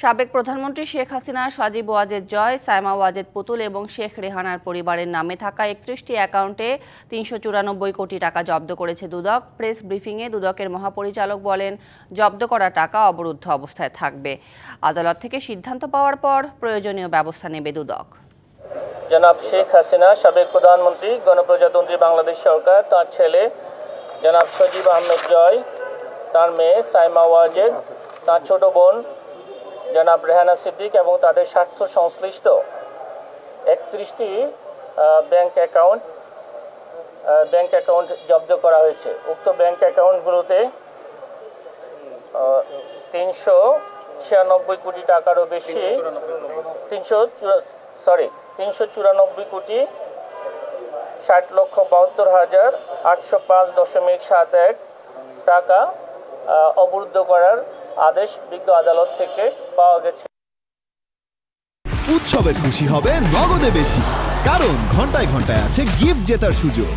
সাবেক প্রধানমন্ত্রী শেখ হাসিনা, সজীব ওয়াজেদ জয়, সায়মা ওয়াজেদ পুতুল এবং শেখ রেহানার পরিবারের নামে থাকা ৩১টি অ্যাকাউন্টে ৩৯৪ কোটি টাকা জব্দ করেছে দুদক। প্রেস ব্রিফিংয়ে দুদকের মহাপরিচালক বলেন, জব্দ করা টাকা অবরুদ্ধ অবস্থায় থাকবে। আদালত থেকে সিদ্ধান্ত পাওয়ার পর প্রয়োজনীয় ব্যবস্থা নেবে দুদক। জনাব শেখ হাসিনা, সাবেক প্রধানমন্ত্রী, গণপ্রজাতন্ত্রী বাংলাদেশ সরকার, তার ছেলে জনাব সজীব আহমেদ জয়, তার মেয়ে সায়মা ওয়াজেদ, তার ছোট বোন জনাব রেহানা সিদ্দিক এবং তাদের স্বার্থ সংশ্লিষ্ট ৩১টি ব্যাংক অ্যাকাউন্ট জব্দ করা হয়েছে। উক্ত ব্যাংক অ্যাকাউন্টগুলোতে ৩৯৪ কোটি টাকারও বেশি ৩94 কোটি ৬০,৭২,৮০৫.৭১ টাকা অবরুদ্ধ করার আদেশ বিজ্ঞ আদালত থেকে পাওয়া গেছে। উৎসবের খুশি হবে নগদে বেশি, কারণ ঘন্টায় ঘন্টায় আছে গিফট জেতার সুযোগ।